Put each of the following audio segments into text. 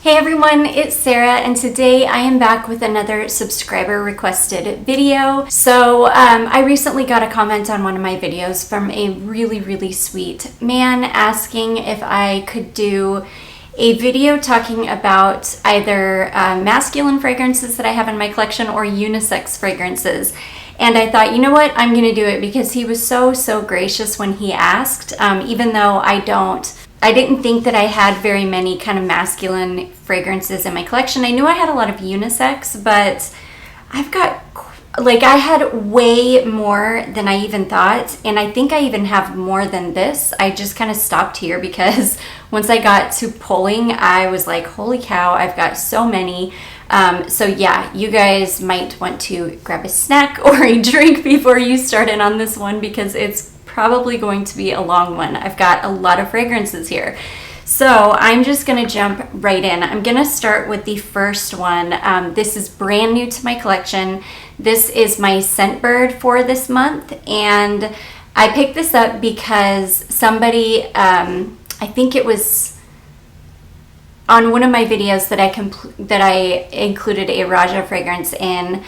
Hey everyone, it's Sarah, and today I am back with another subscriber requested video. So I recently got a comment on one of my videos from a really sweet man asking if I could do a video talking about either masculine fragrances that I have in my collection or unisex fragrances. And I thought, you know what, I'm gonna do it because he was so gracious when he asked, even though I didn't think that I had very many kind of masculine fragrances in my collection. I knew I had a lot of unisex, but I had way more than I even thought. And I think I even have more than this. I just kind of stopped here because once I got to pulling, I was like, holy cow, I've got so many. So yeah, you guys might want to grab a snack or a drink before you start in on this one because it's probably going to be a long one. I've got a lot of fragrances here. So I'm just gonna jump right in. I'm gonna start with the first one. This is brand new to my collection. This is my scent bird for this month, and I picked this up because somebody, I think it was on one of my videos that I included a Roja fragrance in,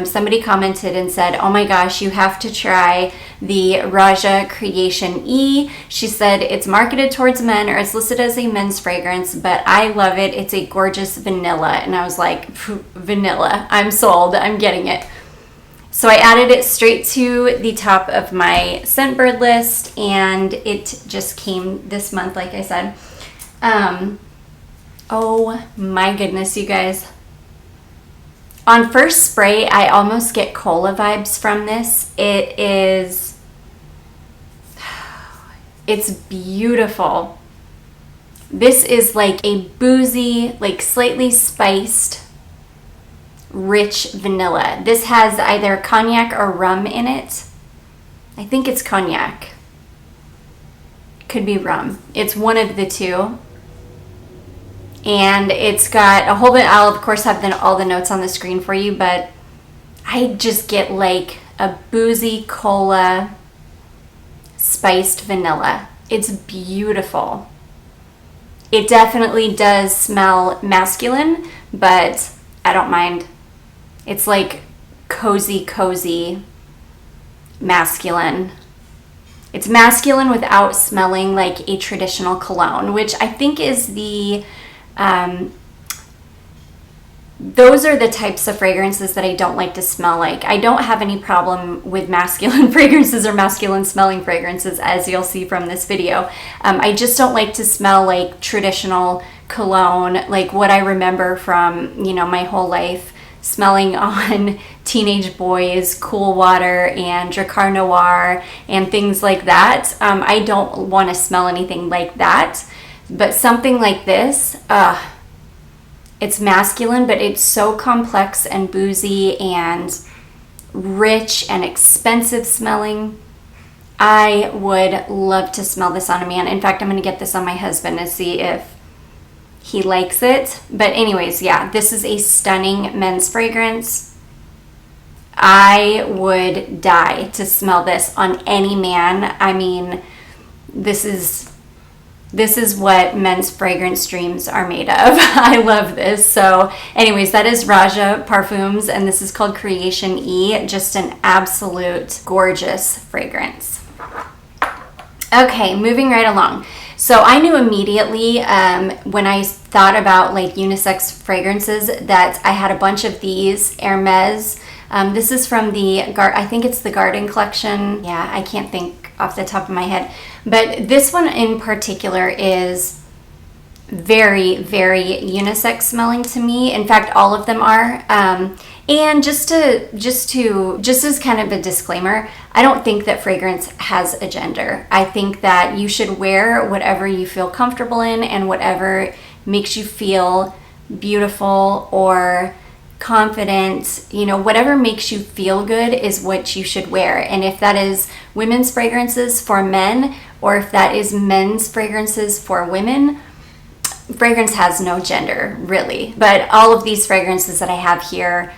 somebody commented and said, oh my gosh, you have to try the Roja Creation E. She said it's marketed towards men, or it's listed as a men's fragrance, but I love it. It's a gorgeous vanilla. And I was like, vanilla, I'm sold, I'm getting it. So I added it straight to the top of my scent bird list, and it just came this month, like I said. Oh my goodness, you guys. On first spray, I almost get cola vibes from this. It's beautiful. This is like a boozy, like slightly spiced, rich vanilla. This has either cognac or rum in it. I think it's cognac. Could be rum. It's one of the two. And it's got a whole bit. I'll of course have all the notes on the screen for you, but I just get like a boozy cola spiced vanilla. It's beautiful. It definitely does smell masculine, but I don't mind. It's like cozy masculine. It's masculine without smelling like a traditional cologne, which I think is those are the types of fragrances that I don't like to smell like. I don't have any problem with masculine fragrances or masculine smelling fragrances, as you'll see from this video. I just don't like to smell like traditional cologne, like what I remember from, my whole life, smelling on teenage boys, Cool Water and Dracar Noir and things like that. I don't want to smell anything like that. But something like this, it's masculine, but it's so complex and boozy and rich and expensive smelling. I would love to smell this on a man. In fact, I'm going to get this on my husband to see if he likes it. But anyways, yeah, this is a stunning men's fragrance. I would die to smell this on any man. I mean, this is what men's fragrance dreams are made of. I love this. So anyways, that is Roja Parfums, and this is called Creation E. Just an absolute gorgeous fragrance. Okay, moving right along. So I knew immediately when I thought about like unisex fragrances that I had a bunch of these Hermes. This is from I think it's the Garden collection. Yeah, I can't think off the top of my head. But this one in particular is very unisex smelling to me. In fact, all of them are. And just as kind of a disclaimer, I don't think that fragrance has a gender. I think that you should wear whatever you feel comfortable in and whatever makes you feel beautiful or confident, whatever makes you feel good is what you should wear. And if that is women's fragrances for men, or if that is men's fragrances for women, fragrance has no gender, really. But all of these fragrances that I have here,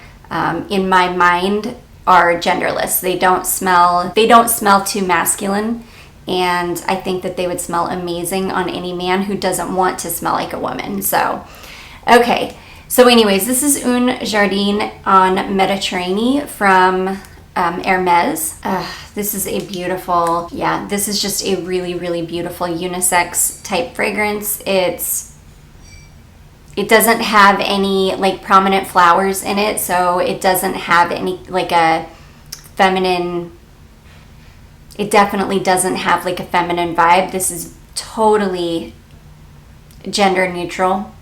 in my mind, are genderless. They don't smell too masculine, and I think that they would smell amazing on any man who doesn't want to smell like a woman. So Okay, so anyways, this is Un Jardin on Mediterranean from Hermes. This is a beautiful, yeah, this is just a really, really beautiful unisex type fragrance. It doesn't have any like prominent flowers in it, so it doesn't have any like a feminine, it definitely doesn't have like a feminine vibe. This is totally gender neutral.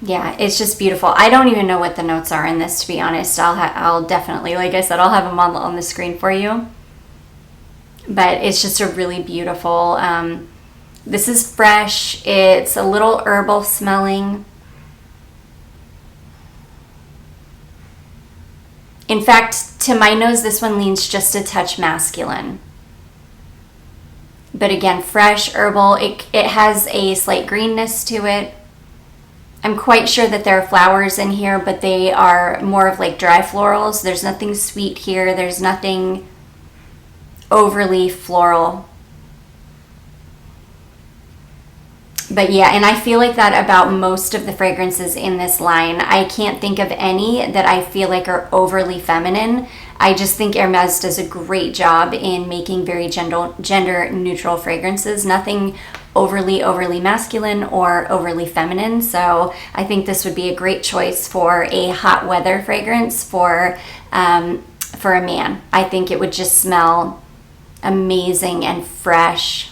Yeah, it's just beautiful. I don't even know what the notes are in this, to be honest. I'll definitely, like I said, I'll have them on the screen for you. But it's just a really beautiful, this is fresh. It's a little herbal smelling. In fact, to my nose, this one leans just a touch masculine. But again, fresh, herbal. It has a slight greenness to it. I'm quite sure that there are flowers in here, but they are more of like dry florals. There's nothing sweet here. There's nothing overly floral. But yeah, and I feel like that about most of the fragrances in this line. I can't think of any that I feel like are overly feminine. I just think Hermes does a great job in making very gender neutral fragrances. Nothing overly masculine or overly feminine. So I think this would be a great choice for a hot weather fragrance for a man. I think it would just smell amazing and fresh.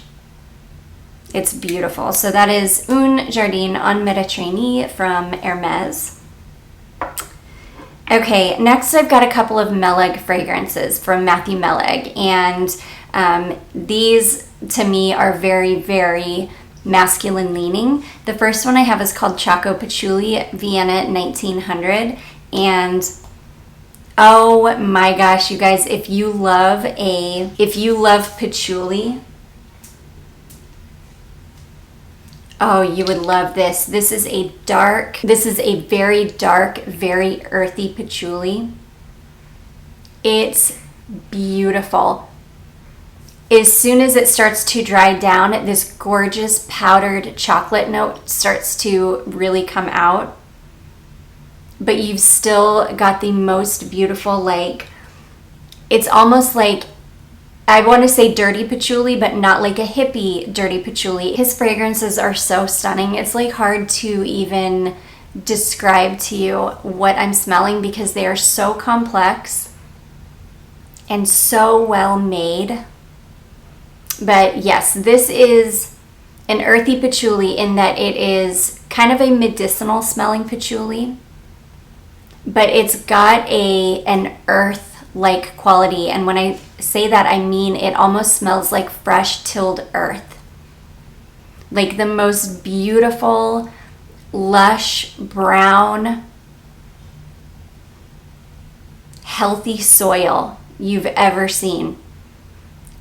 It's beautiful. So that is Un Jardin en Mediterranee from Hermes. Okay, next I've got a couple of Meleg fragrances from Matthew Meleg, and these to me are very, very masculine leaning. The first one I have is called Choco Patchouli Vienna 1900, and oh my gosh, you guys, if you love patchouli, oh, you would love this. This is a very dark, very earthy patchouli. It's beautiful. As soon as it starts to dry down, this gorgeous powdered chocolate note starts to really come out. But you've still got the most beautiful, like, it's almost like, I want to say dirty patchouli, but not like a hippie dirty patchouli. His fragrances are so stunning. It's like hard to even describe to you what I'm smelling because they are so complex and so well made. But yes, this is an earthy patchouli in that it is kind of a medicinal smelling patchouli, but it's got an earth-like quality. And when I say that, I mean it almost smells like fresh tilled earth. Like the most beautiful, lush, brown, healthy soil you've ever seen,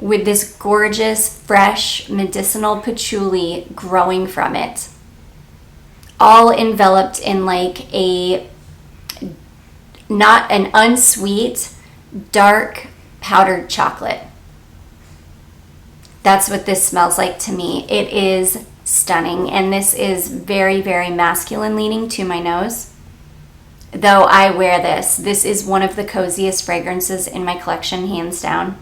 with this gorgeous, fresh, medicinal patchouli growing from it. All enveloped in like not an unsweet, dark, powdered chocolate. That's what this smells like to me. It is stunning, and this is very, very masculine leaning to my nose. Though I wear this. This is one of the coziest fragrances in my collection, hands down.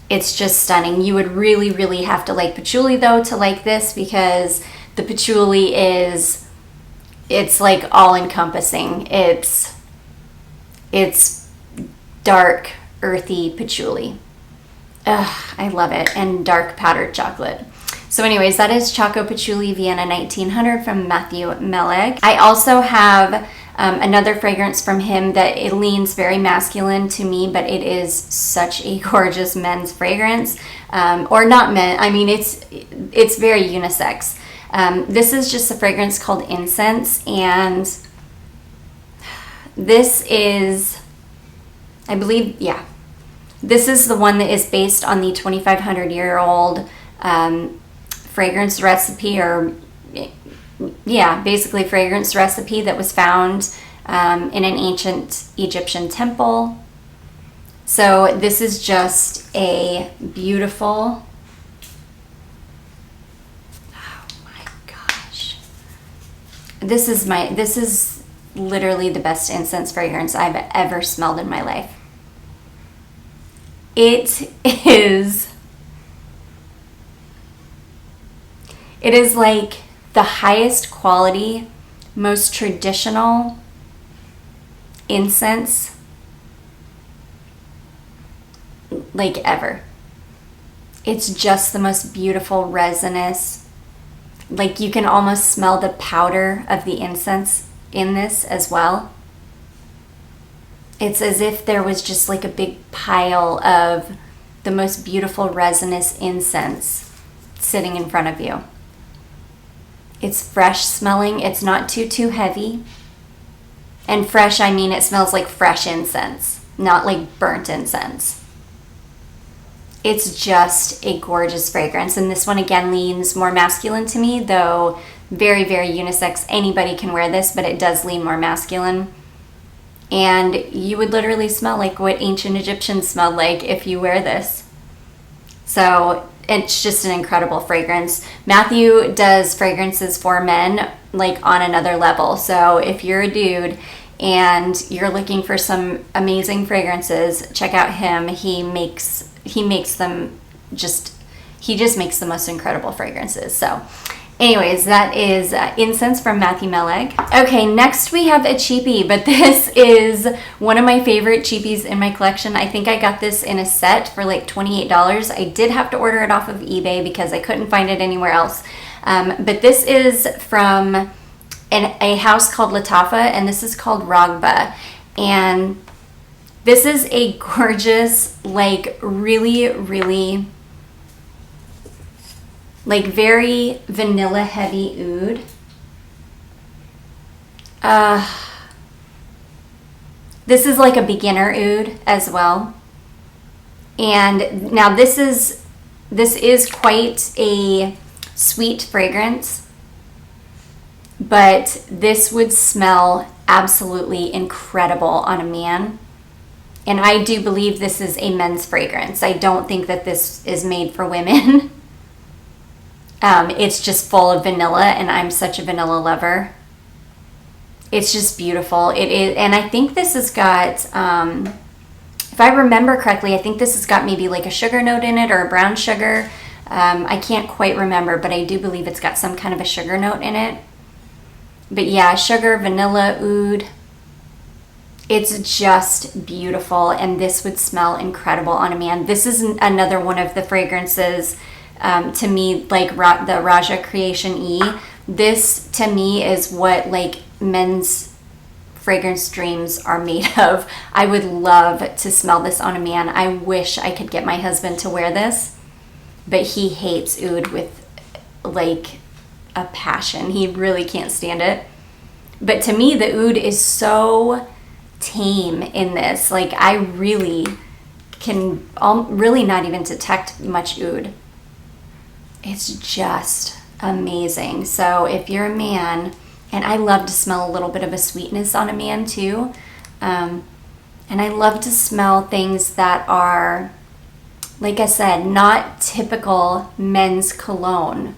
It's just stunning. You would really, really have to like patchouli though to like this, because the patchouli it's like all encompassing. It's dark, earthy patchouli. Ugh, I love it. And dark powdered chocolate. So anyways, that is Choco Patchouli Vienna 1900 from Matthew Meleg. I also have another fragrance from him that it leans very masculine to me, but it is such a gorgeous men's fragrance. Or not men, I mean, it's very unisex. This is just a fragrance called Incense, and this is, I believe, yeah, this is the one that is based on the 2,500-year-old fragrance recipe, or yeah, basically fragrance recipe that was found in an ancient Egyptian temple. So this is just a beautiful, this is literally the best incense fragrance I've ever smelled in my life. It is like the highest quality, most traditional incense like ever. It's just the most beautiful resinous, like you can almost smell the powder of the incense in this as well. It's as if there was just like a big pile of the most beautiful resinous incense sitting in front of you. It's fresh smelling. It's not too heavy. And fresh, I mean it smells like fresh incense, not like burnt incense. It's just a gorgeous fragrance. And this one again leans more masculine to me, though very, very unisex. Anybody can wear this, but it does lean more masculine. And you would literally smell like what ancient Egyptians smelled like if you wear this. So it's just an incredible fragrance. Matthew does fragrances for men like on another level. So if you're a dude and you're looking for some amazing fragrances, check out him. He just makes the most incredible fragrances. So anyways, that is incense from Matthew Meleg. Okay, next we have a cheapie, but this is one of my favorite cheapies in my collection. I think I got this in a set for like $28. I did have to order it off of eBay because I couldn't find it anywhere else. But this is from a house called Lattafa, and this is called Raghba. And this is a gorgeous, like really, really like very vanilla heavy oud. This is like a beginner oud as well. And now this is quite a sweet fragrance, but this would smell absolutely incredible on a man. And I do believe this is a men's fragrance. I don't think that this is made for women. It's just full of vanilla, and I'm such a vanilla lover. It's just beautiful. It is, and I think this has got, if I remember correctly, I think this has got maybe like a sugar note in it or a brown sugar. I can't quite remember, but I do believe it's got some kind of a sugar note in it. But yeah, sugar, vanilla, oud. It's just beautiful, and this would smell incredible on a man. This is another one of the fragrances to me, like the Roja Creation E. This to me is what like men's fragrance dreams are made of. I would love to smell this on a man. I wish I could get my husband to wear this, but he hates oud with like a passion. He really can't stand it. But to me, the oud is so tame in this. Like I really can really not even detect much oud. It's just amazing. So if you're a man, and I love to smell a little bit of a sweetness on a man too, and I love to smell things that are, like I said, not typical men's cologne.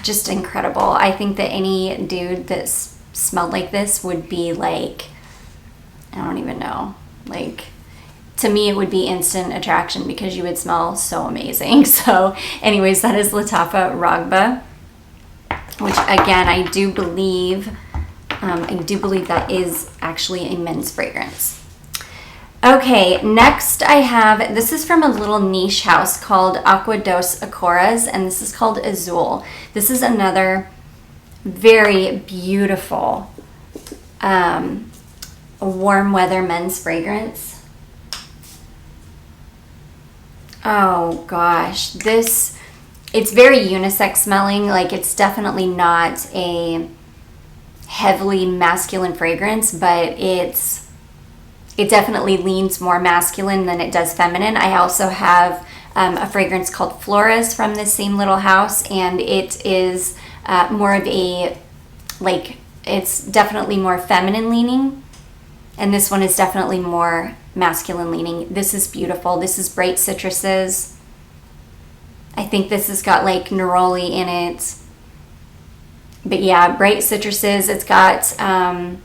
Just incredible. I think that any dude that smelled like this would be like, I don't even know, like, to me it would be instant attraction because you would smell so amazing. So anyways, that is Lattafa Raghba, which again, I do believe that is actually a men's fragrance. Okay, next I have, this is from a little niche house called Aqua dos Acores, and this is called Azul. This is another very beautiful warm weather men's fragrance. Oh gosh, it's very unisex smelling. Like it's definitely not a heavily masculine fragrance, but it definitely leans more masculine than it does feminine. I also have a fragrance called Flores from this same little house, and it is more of a, like, it's definitely more feminine leaning, and this one is definitely more masculine leaning. This is beautiful. This is bright citruses. I think this has got like neroli in it. But yeah, bright citruses. It's got, I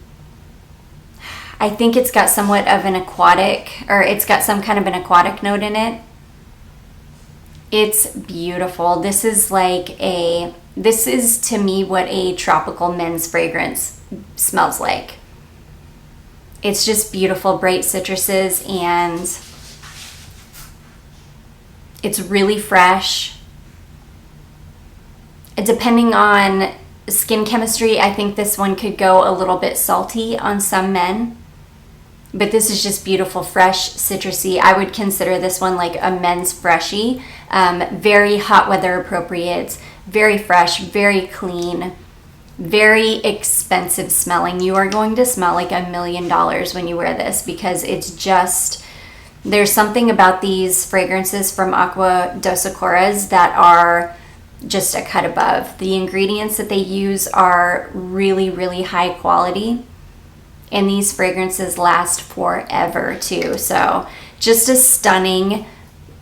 think it's got somewhat of an aquatic, or it's got some kind of an aquatic note in it. It's beautiful. This is to me what a tropical men's fragrance smells like. It's just beautiful, bright citruses, and it's really fresh. Depending on skin chemistry, I think this one could go a little bit salty on some men. But this is just beautiful, fresh, citrusy. I would consider this one like a men's freshie. Very hot weather appropriate, very fresh, very clean, very expensive smelling. You are going to smell like $1 million when you wear this, because it's just, there's something about these fragrances from Aqua dos Acores that are just a cut above. The ingredients that they use are really, really high quality. And these fragrances last forever too. So just a stunning,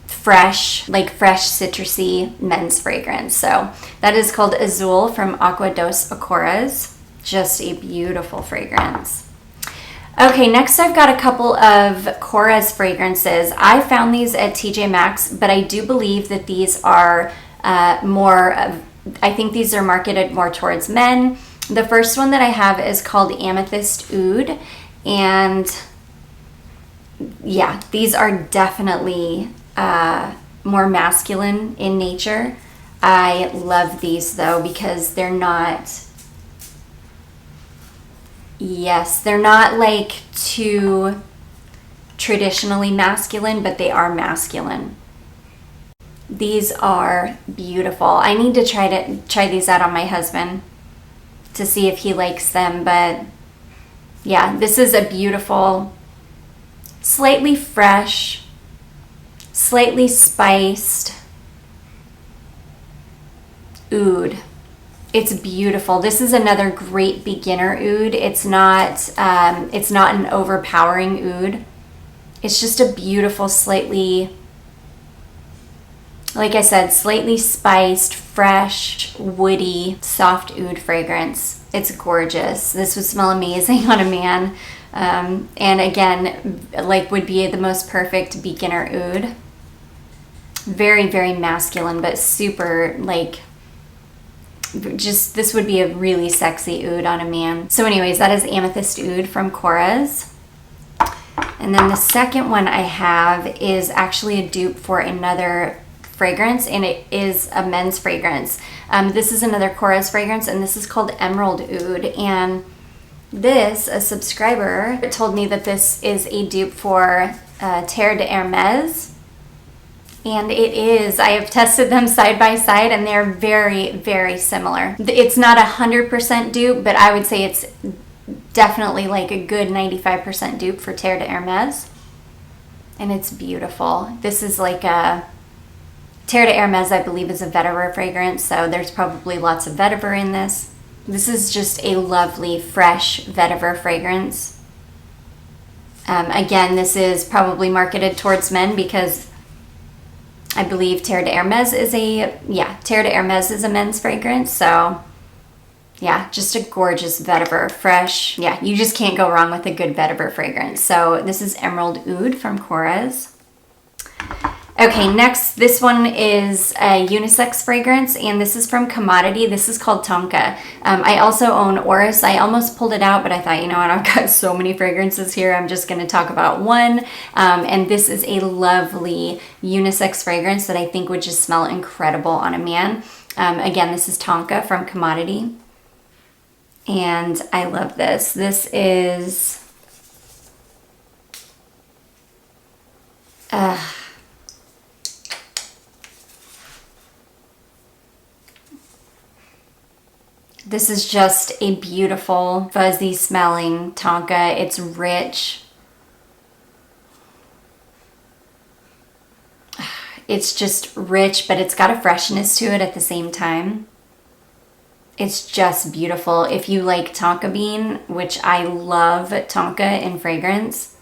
fresh citrusy men's fragrance. So that is called Azul from Aqua dos Acores. Just a beautiful fragrance. Okay, next I've got a couple of Korres fragrances. I found these at TJ Maxx, but I do believe that these are I think these are marketed more towards men. The first one that I have is called Amethyst Oud, and yeah, these are definitely more masculine in nature. I love these though, because they're not like too traditionally masculine, but they are masculine. These are beautiful. I need to try these out on my husband to see if he likes them, but yeah, this is a beautiful, slightly fresh, slightly spiced oud. It's beautiful. This is another great beginner oud. It's not an overpowering oud. It's just a beautiful, slightly, like I said, slightly spiced, fresh, woody, soft oud fragrance. It's gorgeous. This would smell amazing on a man. And again, like would be the most perfect beginner oud. Very, very masculine, but super this would be a really sexy oud on a man. So anyways, that is Amethyst Oud from Korres. And then the second one I have is actually a dupe for another fragrance, and it is a men's fragrance. This is another Korres fragrance, and this is called Emerald Oud. And this, a subscriber told me that this is a dupe for Terre de Hermes, and it is. I have tested them side by side, and they're very, very similar. It's not 100% dupe, but I would say it's definitely like a good 95% dupe for Terre de Hermes, and it's beautiful. This is like a Terre de Hermes, I believe, is a vetiver fragrance, so there's probably lots of vetiver in this. This is just a lovely, fresh vetiver fragrance. Again, this is probably marketed towards men because I believe Terre de Hermes is a men's fragrance. So yeah, just a gorgeous vetiver, fresh. Yeah, you just can't go wrong with a good vetiver fragrance. So this is Emerald Oud from Korres. Okay, next, this one is a unisex fragrance, and this is from Commodity. This is called Tonka. I also own Oris. I almost pulled it out, but I thought, you know what, I've got so many fragrances here, I'm just going to talk about one. And this is a lovely unisex fragrance that I think would just smell incredible on a man. Again, this is Tonka from Commodity, and I love this. This is... This is just a beautiful, fuzzy smelling Tonka. It's rich. It's just rich, but it's got a freshness to it at the same time. It's just beautiful. If you like Tonka bean, which I love Tonka in fragrance,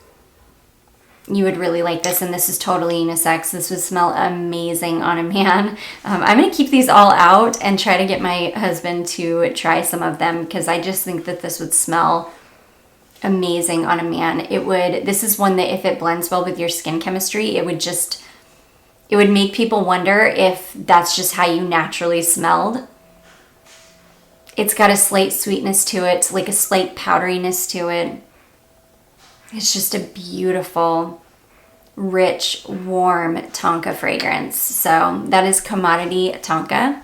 you would really like this, and this is totally unisex. This would smell amazing on a man. I'm going to keep these all out and try to get my husband to try some of them, because I just think that this would smell amazing on a man. It would, this is one that if it blends well with your skin chemistry, it would make people wonder if that's just how you naturally smelled. It's got a slight sweetness to it, like a slight powderiness to it. It's just a beautiful, rich, warm Tonka fragrance. So that is Commodity Tonka.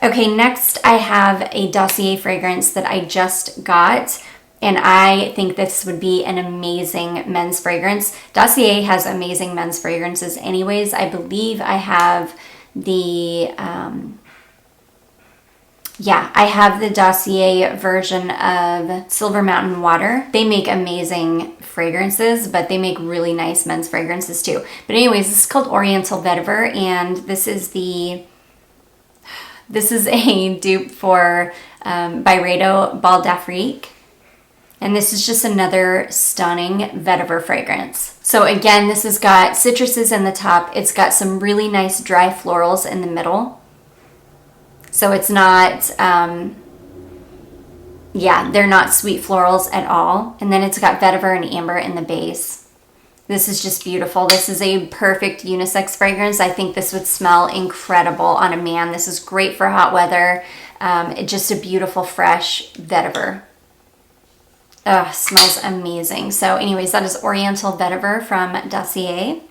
Okay, next I have a Dossier fragrance that I just got, and I think this would be an amazing men's fragrance. Dossier has amazing men's fragrances anyways. I believe I have the... I have the Dossier version of Silver Mountain Water. They make amazing fragrances, but they make really nice men's fragrances too. But anyways, this is called Oriental Vetiver, and this is a dupe for Byredo Bal d'Afrique. And this is just another stunning vetiver fragrance. So again, this has got citruses in the top. It's got some really nice dry florals in the middle. So it's not, they're not sweet florals at all. And then it's got vetiver and amber in the base. This is just beautiful. This is a perfect unisex fragrance. I think this would smell incredible on a man. This is great for hot weather. Just a beautiful, fresh vetiver. Ugh, smells amazing. So anyways, that is Oriental Vetiver from Dossier.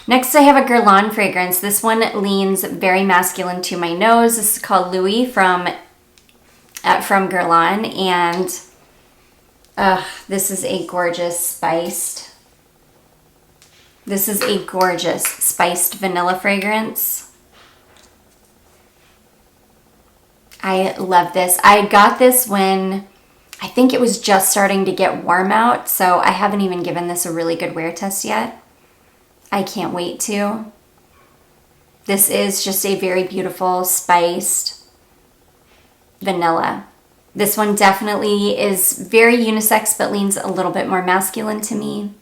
Next, I have a Guerlain fragrance. This one leans very masculine to my nose. This is called Lui from Guerlain, and this is a gorgeous spiced. This is a gorgeous spiced vanilla fragrance. I love this. I got this when I think it was just starting to get warm out, so I haven't even given this a really good wear test yet. I can't wait to. This is just a very beautiful spiced vanilla. This one definitely is very unisex, but leans a little bit more masculine to me.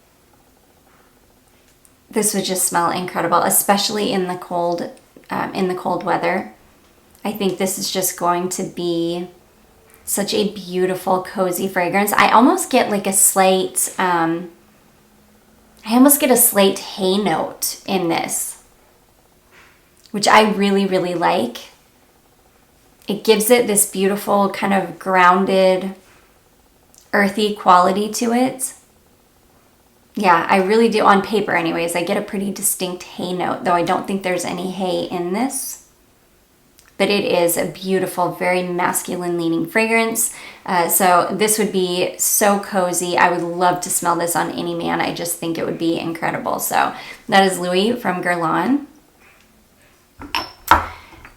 This would just smell incredible, especially in the cold weather. I think this is just going to be such a beautiful, cozy fragrance. I almost get like a slight hay note in this, which I really, really like. It gives it this beautiful kind of grounded, earthy quality to it. Yeah, I really do. On paper anyways, I get a pretty distinct hay note, though I don't think there's any hay in this. But it is a beautiful, very masculine leaning fragrance. So this would be so cozy. I would love to smell this on any man. I just think it would be incredible. So that is Lui from Guerlain.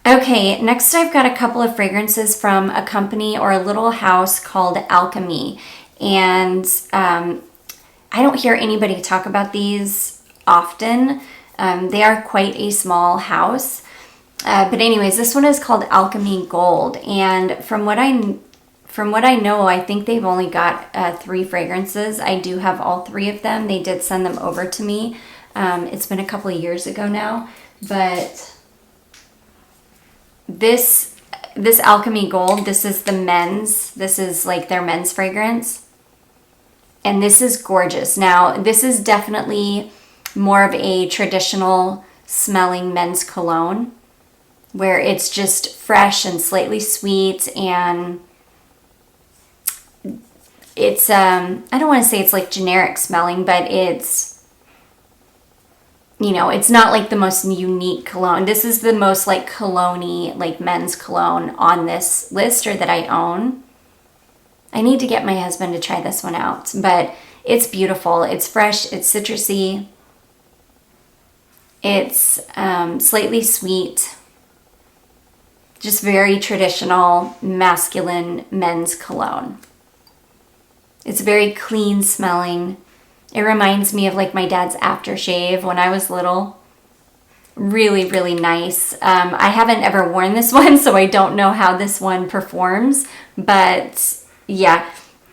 Okay, next I've got a couple of fragrances from a company or a little house called Alchemy. And I don't hear anybody talk about these often. They are quite a small house. But anyways, this one is called Alchemy Gold, and from what I know, I think they've only got 3 fragrances. I do have all 3 of them. They did send them over to me. It's been a couple of years ago now, but this Alchemy Gold, this is the men's. This is like their men's fragrance, and this is gorgeous. Now, this is definitely more of a traditional smelling men's cologne, where it's just fresh and slightly sweet, and it's I don't want to say it's like generic smelling, but it's, you know, it's not like the most unique cologne. This is the most like cologne-y, like men's cologne on this list, or that I own. I need to get my husband to try this one out, but it's beautiful. It's fresh, it's citrusy, it's slightly sweet. Just very traditional, masculine men's cologne. It's very clean smelling. It reminds me of like my dad's aftershave when I was little. Really, really nice. I haven't ever worn this one, so I don't know how this one performs. But yeah,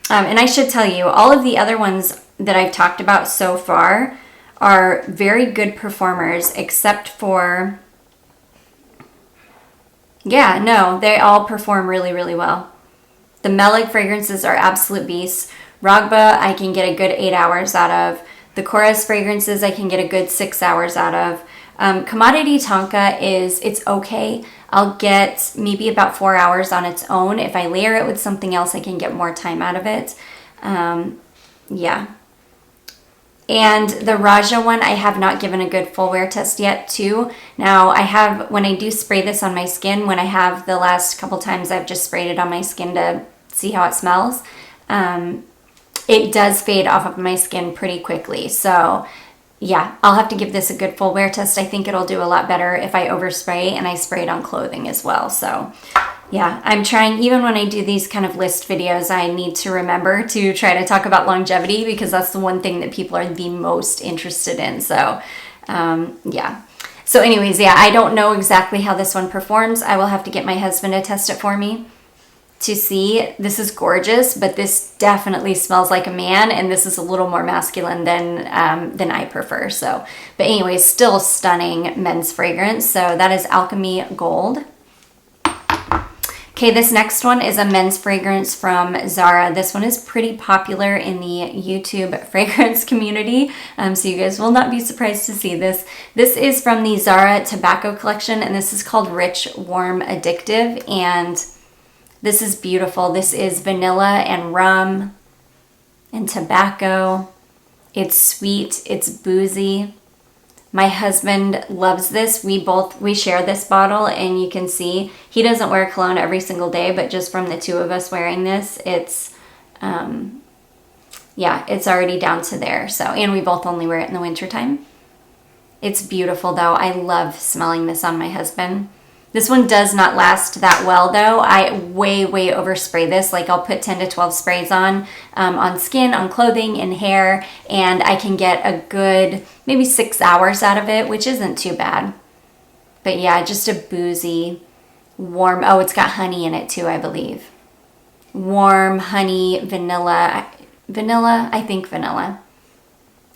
And I should tell you, all of the other ones that I've talked about so far are very good performers, except for, yeah, no, they all perform really, really well. The Meleg fragrances are absolute beasts. Raghba, I can get a good 8 hours out of. The Korres fragrances, I can get a good 6 hours out of. Commodity Tonka it's okay. I'll get maybe about 4 hours on its own. If I layer it with something else, I can get more time out of it. Yeah. And the Roja one, I have not given a good full wear test yet too. Now I have, when I do spray this on my skin, when I have the last couple times I've just sprayed it on my skin to see how it smells, it does fade off of my skin pretty quickly. So yeah, I'll have to give this a good full wear test. I think it'll do a lot better if I overspray and I spray it on clothing as well. So yeah, I'm trying, even when I do these kind of list videos, I need to remember to try to talk about longevity, because that's the one thing that people are the most interested in. So yeah. So anyways, yeah, I don't know exactly how this one performs. I will have to get my husband to test it for me to see. This is gorgeous, but this definitely smells like a man, and this is a little more masculine than I prefer. So, but anyways, still stunning men's fragrance. So that is Alchemy Gold. Okay, this next one is a men's fragrance from Zara. This one is pretty popular in the YouTube fragrance community, so you guys will not be surprised to see this. This is from the Zara Tobacco collection, and this is called Rich, Warm, Addictive, and this is beautiful. This is vanilla and rum and tobacco. It's sweet, it's boozy. My husband loves this. We share this bottle, and you can see he doesn't wear cologne every single day, but just from the two of us wearing this, it's yeah, it's already down to there. So, and we both only wear it in the wintertime. It's beautiful though. I love smelling this on my husband. This one does not last that well though. I way overspray this. Like I'll put 10 to 12 sprays on skin, on clothing, and hair, and I can get a good maybe 6 hours out of it, which isn't too bad. But yeah, just a boozy, warm, oh, it's got honey in it too, I believe. Warm honey, vanilla, I think vanilla.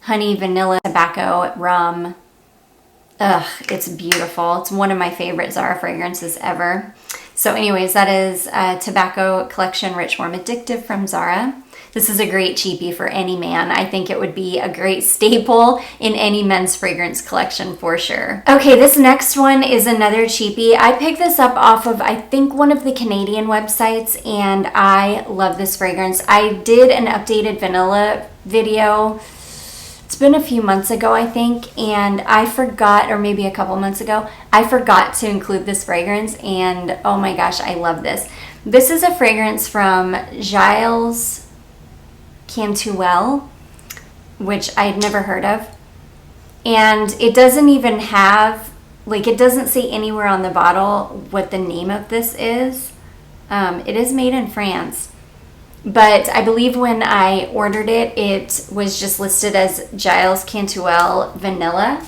Honey, vanilla, tobacco, rum. Ugh, it's beautiful. It's one of my favorite Zara fragrances ever. So anyways, that is Tobacco Collection Rich, Warm, Addictive from Zara. This is a great cheapie for any man. I think it would be a great staple in any men's fragrance collection for sure. Okay, this next one is another cheapie. I picked this up off of, I think, one of the Canadian websites, and I love this fragrance. I did an updated vanilla video. It's been a few months ago, I think, and I forgot, or maybe a couple months ago, I forgot to include this fragrance, and oh my gosh, I love this. This is a fragrance from Giles Cantuelle, which I had never heard of, and it doesn't even have, like, it doesn't say anywhere on the bottle what the name of this is. It is made in France. But I believe when I ordered it, it was just listed as Giles Cantuelle Vanilla.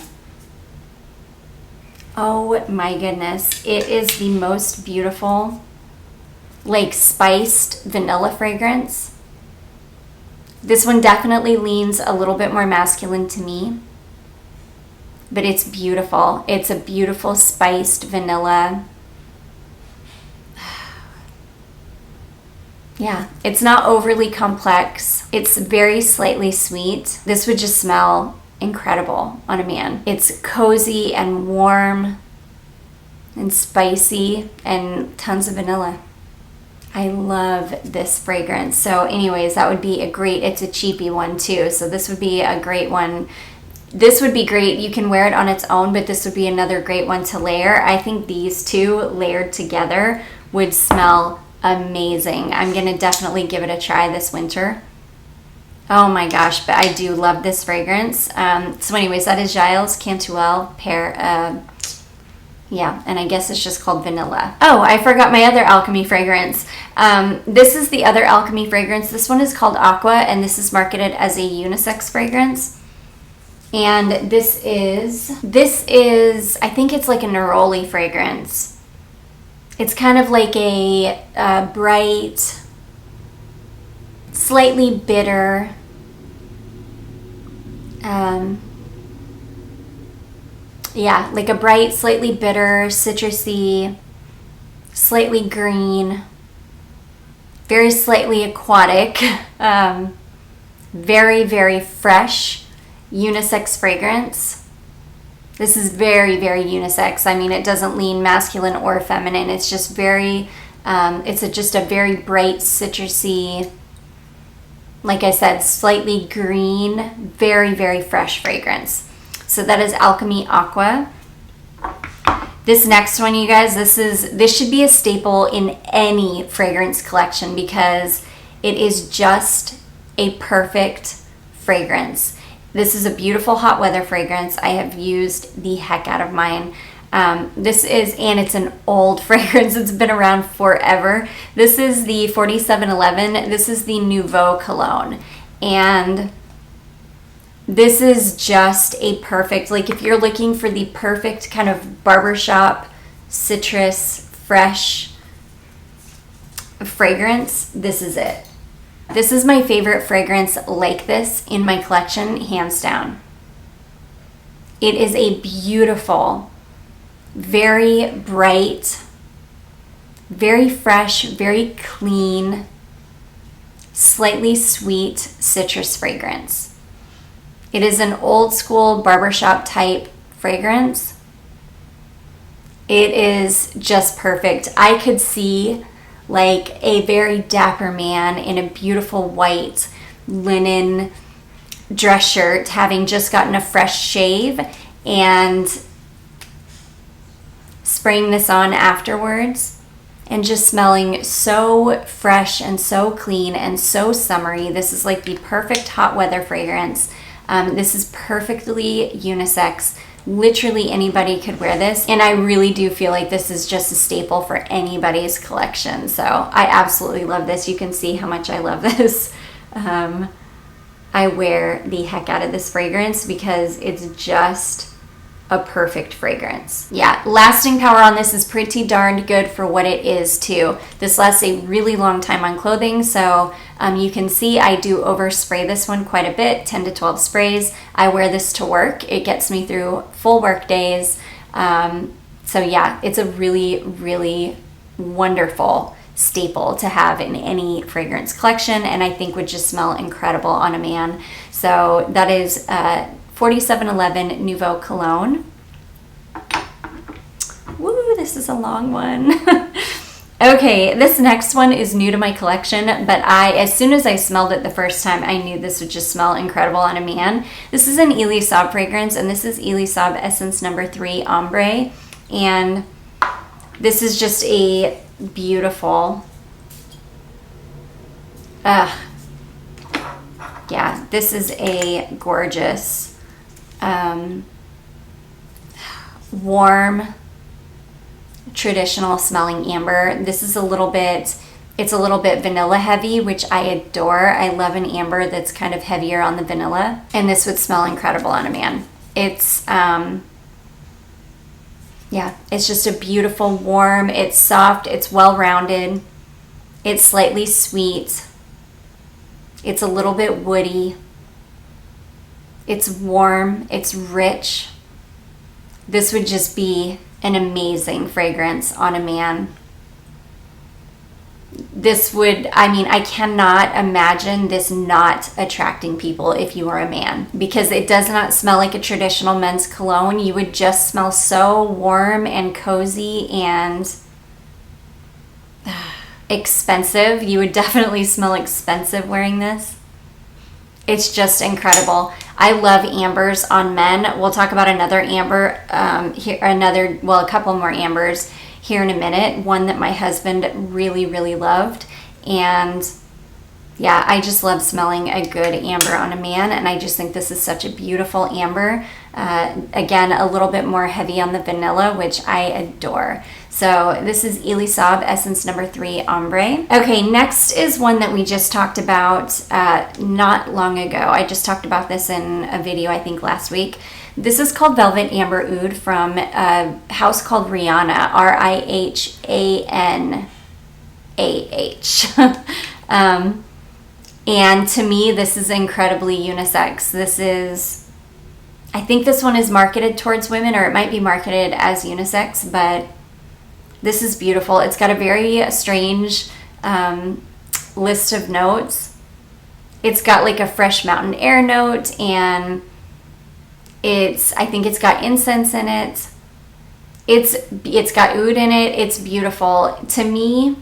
Oh my goodness. It is the most beautiful, like, spiced vanilla fragrance. This one definitely leans a little bit more masculine to me, but it's beautiful. It's a beautiful spiced vanilla. Yeah, it's not overly complex. It's very slightly sweet. This would just smell incredible on a man. It's cozy and warm and spicy and tons of vanilla. I love this fragrance. So anyways, that would be a great, it's a cheapie one too. So this would be a great one. This would be great. You can wear it on its own, but this would be another great one to layer. I think these two layered together would smell amazing. I'm gonna definitely give it a try this winter. Oh my gosh, but I do love this fragrance. So anyways, that is Giles Cantuelle yeah, and I guess it's just called Vanilla. Oh, I forgot my other Alchemy fragrance. This is the other Alchemy fragrance. This one is called Aqua, and this is marketed as a unisex fragrance. And this is, I think it's like a neroli fragrance. It's kind of like a bright, slightly bitter, yeah, like a bright, slightly bitter, citrusy, slightly green, very slightly aquatic, very, very fresh, unisex fragrance. This is very, very unisex. I mean, it doesn't lean masculine or feminine. It's just very, just a very bright, citrusy, like I said, slightly green, very, very fresh fragrance. So that is Alchemy Aqua. This next one, you guys, this should be a staple in any fragrance collection because it is just a perfect fragrance. This is a beautiful hot weather fragrance. I have used the heck out of mine. And it's an old fragrance. It's been around forever. This is the 4711. This is the Nouveau Cologne. And this is just a perfect, like if you're looking for the perfect kind of barbershop, citrus, fresh fragrance, this is it. This is my favorite fragrance like this in my collection, hands down. It is a beautiful, very bright, very fresh, very clean, slightly sweet citrus fragrance. It is an old school barbershop type fragrance. It is just perfect. I could see like a very dapper man in a beautiful white linen dress shirt having just gotten a fresh shave and spraying this on afterwards and just smelling so fresh and so clean and so summery. This is like the perfect hot weather fragrance. This is perfectly unisex. Literally anybody could wear this. And I really do feel like this is just a staple for anybody's collection. So I absolutely love this. You can see how much I love this. I wear the heck out of this fragrance because it's just a perfect fragrance. Yeah, lasting power on this is pretty darned good for what it is too. This lasts a really long time on clothing, so you can see I do overspray this one quite a bit, 10 to 12 sprays. I wear this to work. It gets me through full work days. So yeah, it's a really, really wonderful staple to have in any fragrance collection, and I think would just smell incredible on a man. So that is 4711 Nouveau Cologne. Woo, this is a long one. Okay, this next one is new to my collection, but as soon as I smelled it the first time, I knew this would just smell incredible on a man. This is an Elie Saab fragrance, and this is Elie Saab Essence number 3 Ombre, and this is just a beautiful, yeah, this is a gorgeous, warm, traditional smelling amber. This is it's a little bit vanilla heavy, which I adore. I love an amber that's kind of heavier on the vanilla, and this would smell incredible on a man. It's yeah, it's just a beautiful, warm, it's soft, it's well-rounded, it's slightly sweet, it's a little bit woody, it's warm, it's rich. This would just be an amazing fragrance on a man. This would, I mean, I cannot imagine this not attracting people if you were a man, because it does not smell like a traditional men's cologne. You would just smell so warm and cozy and expensive. You would definitely smell expensive wearing this. It's just incredible. I love ambers on men. We'll talk about another amber here, a couple more ambers here in a minute. One that my husband really, really loved. And yeah, I just love smelling a good amber on a man, and I just think this is such a beautiful amber. Again, a little bit more heavy on the vanilla, which I adore. So this is Elie Saab Essence number 3 Ombre. Okay, next is one that we just talked about not long ago. I just talked about this in a video, I think last week. This is called Velvet Amber Oud from a house called Rihanah, Rihanah. And to me, this is incredibly unisex. This is, I think this one is marketed towards women, or it might be marketed as unisex, but this is beautiful. It's got a very strange list of notes. It's got like a fresh mountain air note, and I think it's got incense in it. It's got oud in it. It's beautiful. To me,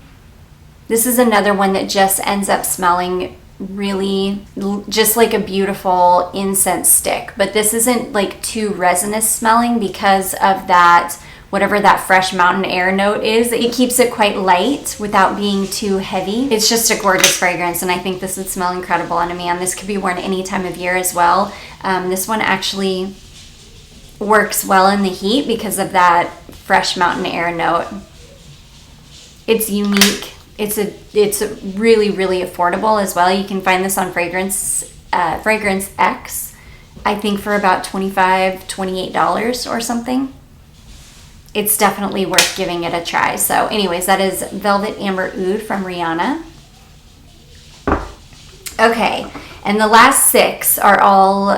this is another one that just ends up smelling really just like a beautiful incense stick, but this isn't like too resinous smelling because of that, whatever that fresh mountain air note is. It keeps it quite light without being too heavy. It's just a gorgeous fragrance, and I think this would smell incredible on a man. This could be worn any time of year as well. This one actually works well in the heat because of that fresh mountain air note. It's unique. It's really, really affordable as well. You can find this on Fragrance X, I think for about $25, $28 or something. It's definitely worth giving it a try. So anyways, that is Velvet Amber Oud from Rihanah. Okay, and the last 6 are all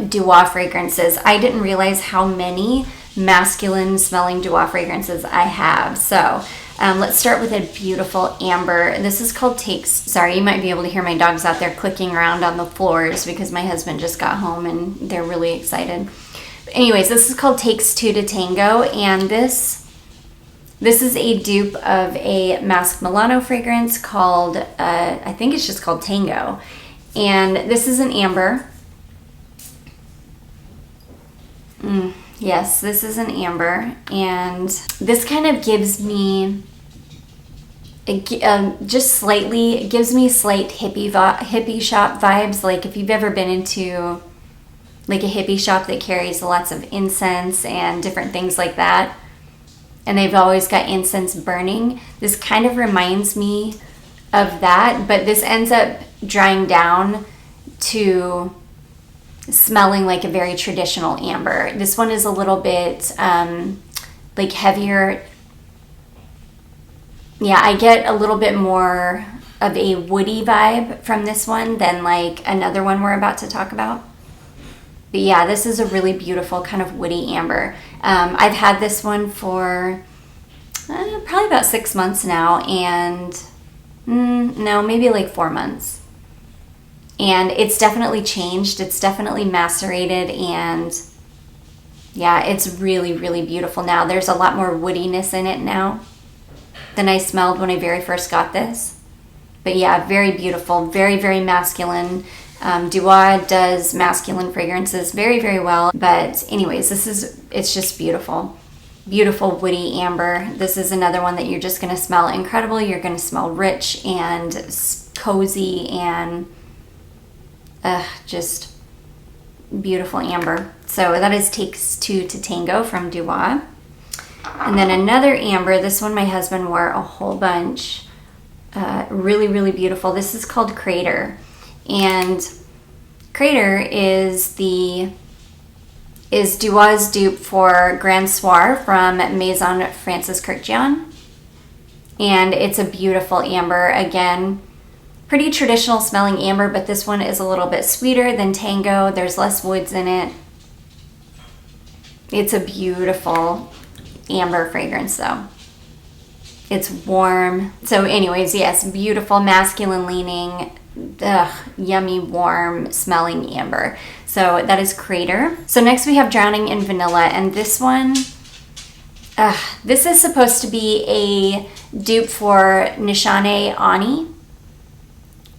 Duo fragrances. I didn't realize how many masculine smelling Duo fragrances I have. So let's start with a beautiful amber. This is called sorry, you might be able to hear my dogs out there clicking around on the floors because my husband just got home and they're really excited. But anyways, this is called Takes Two to Tango, and this is a dupe of a Mask Milano fragrance called, I think it's just called Tango. And this is an amber. Yes, this is an amber, and this kind of gives me just slightly, it gives me slight hippie shop vibes. Like if you've ever been into like a hippie shop that carries lots of incense and different things like that, and they've always got incense burning, this kind of reminds me of that, but this ends up drying down to smelling like a very traditional amber. This one is a little bit like heavier. Yeah, I get a little bit more of a woody vibe from this one than like another one we're about to talk about. But yeah, this is a really beautiful kind of woody amber. I've had this one for probably about 6 months now, and no, maybe like 4 months. And it's definitely changed. It's definitely macerated, and yeah, it's really, really beautiful now. There's a lot more woodiness in it now than I smelled when I very first got this. But yeah, very beautiful, very, very masculine. Duo does masculine fragrances very, very well. But anyways, it's just beautiful. Beautiful woody amber. This is another one that you're just gonna smell incredible. You're gonna smell rich and cozy and just beautiful amber. So that is Takes Two to Tango from Duo. And then another amber, this one my husband wore a whole bunch. Really, really beautiful. This is called Crater. And Crater is Duo's dupe for Grand Soir from Maison Francis Kurkdjian. And it's a beautiful amber. Again, pretty traditional smelling amber, but this one is a little bit sweeter than Tango. There's less woods in it. It's a beautiful amber fragrance though. It's warm. So anyways, yes, beautiful masculine leaning, yummy, warm smelling amber. So that is Crater. So next we have Drowning in Vanilla, and this one, this is supposed to be a dupe for Nishane Ani.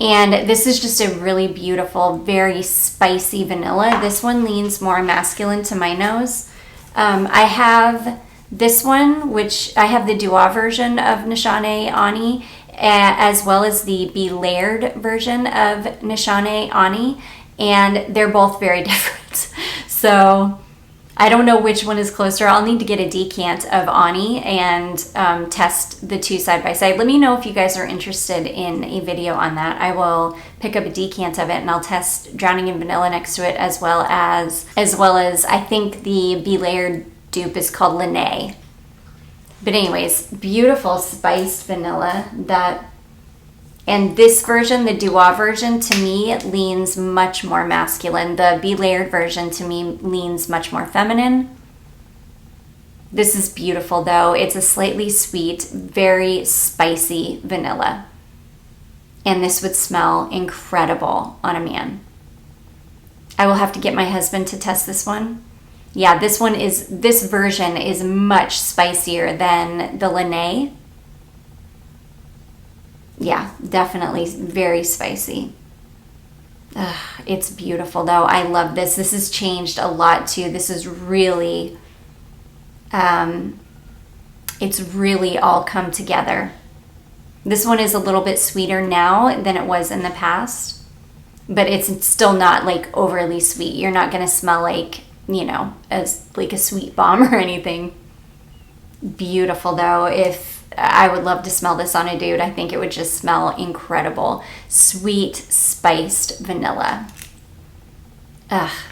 And this is just a really beautiful, very spicy vanilla. This one leans more masculine to my nose. I have this one, which I have the Duo version of Nishane Ani, as well as the Be Layered version of Nishane Ani, and they're both very different. So I don't know which one is closer. I'll need to get a decant of Ani and test the two side by side. Let me know if you guys are interested in a video on that. I will pick up a decant of it and I'll test Drowning in Vanilla next to it, as well as I think the Be Layered dupe is called Lene. But anyways, beautiful spiced vanilla that And this version, the Duo version, to me leans much more masculine. The Be Layered version to me leans much more feminine. This is beautiful though. It's a slightly sweet, very spicy vanilla. And this would smell incredible on a man. I will have to get my husband to test this one. Yeah, this version is much spicier than the Laine. Yeah, definitely very spicy. Ugh, it's beautiful though. I love this. This has changed a lot too. This is really, it's really all come together. This one is a little bit sweeter now than it was in the past, but it's still not like overly sweet. You're not gonna smell like, you know, like a sweet bomb or anything. Beautiful though. I would love to smell this on a dude. I think it would just smell incredible. Sweet, spiced vanilla.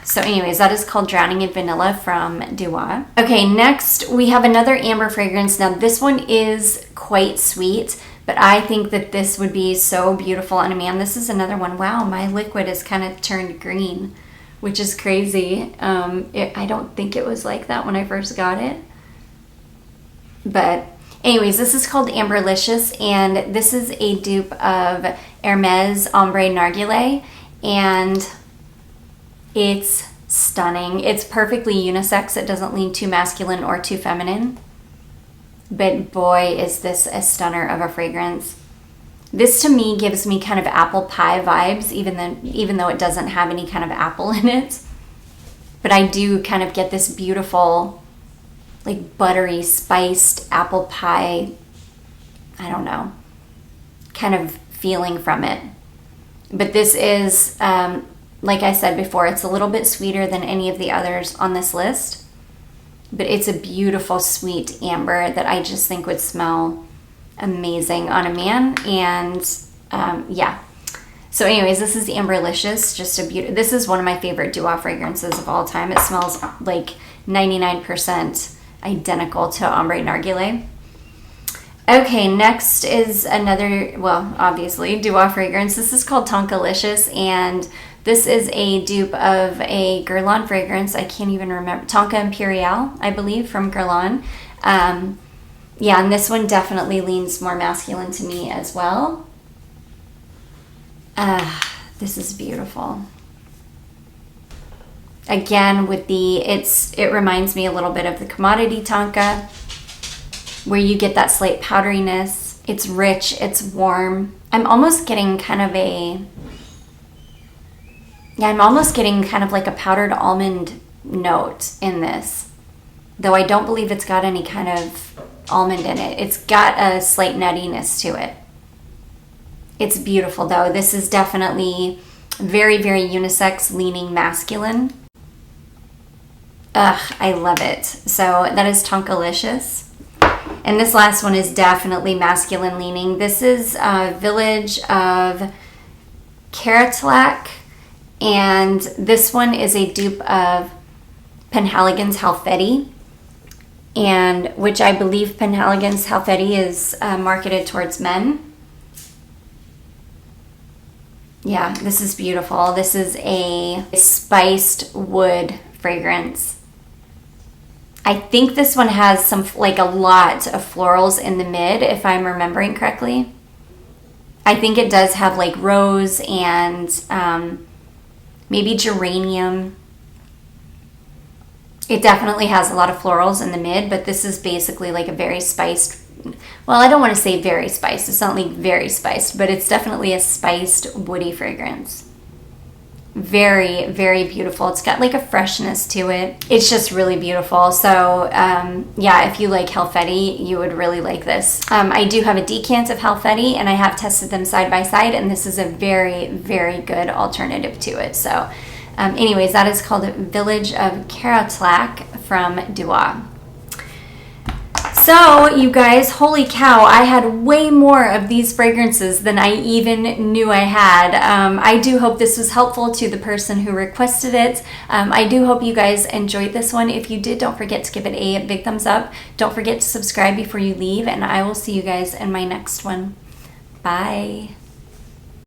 So anyways, that is called Drowning in Vanilla from Duo. Okay, next we have another amber fragrance. Now this one is quite sweet, but I think that this would be so beautiful on a man. This is another one. Wow, my liquid has kind of turned green, which is crazy. I don't think it was like that when I first got it. But anyways, this is called Amberlicious, and this is a dupe of Hermes Ombre Narguilé, and it's stunning. It's perfectly unisex. It doesn't lean too masculine or too feminine. But boy, is this a stunner of a fragrance. This to me gives me kind of apple pie vibes, even though it doesn't have any kind of apple in it. But I do kind of get this beautiful, like buttery, spiced apple pie, I don't know, kind of feeling from it. But this is, like I said before, it's a little bit sweeter than any of the others on this list. But it's a beautiful, sweet amber that I just think would smell amazing on a man. And yeah. So anyways, this is Amberlicious. Just a beautiful, this is one of my favorite Duo fragrances of all time. It smells like 99% identical to Ombre Narguilé. Okay, next is another, well, obviously, Duo fragrance. This is called Tonkalicious, and this is a dupe of a Guerlain fragrance. I can't even remember. Tonka Imperial, I believe, from Guerlain. Yeah, and this one definitely leans more masculine to me as well. This is beautiful. Again, with it reminds me a little bit of the commodity Tonka, where you get that slight powderiness. It's rich, it's warm. I'm almost getting kind of like a powdered almond note in this, though I don't believe it's got any kind of almond in it. It's got a slight nuttiness to it. It's beautiful though. This is definitely very, very unisex, leaning masculine. Ugh, I love it. So that is Tonkalicious. And this last one is definitely masculine leaning. This is Village of Karaotlak, and this one is a dupe of Penhaligon's Halfeti, and which I believe Penhaligon's Halfeti is marketed towards men. Yeah, this is beautiful. This is a spiced wood fragrance. I think this one has like a lot of florals in the mid, if I'm remembering correctly. I think it does have like rose and maybe geranium. It definitely has a lot of florals in the mid, but this is basically like a very spiced, well, I don't want to say very spiced. It's not like very spiced, but it's definitely a spiced woody fragrance. Very, very beautiful. It's got like a freshness to it. It's just really beautiful. So yeah, if you like Halfeti, you would really like this. I do have a decant of Halfeti, and I have tested them side by side, and this is a very, very good alternative to it. So anyways, that is called Village of Karaotlak from Duo. So you guys, holy cow, I had way more of these fragrances than I even knew I had. I do hope this was helpful to the person who requested it. I do hope you guys enjoyed this one. If you did, don't forget to give it a big thumbs up. Don't forget to subscribe before you leave, and I will see you guys in my next one. Bye.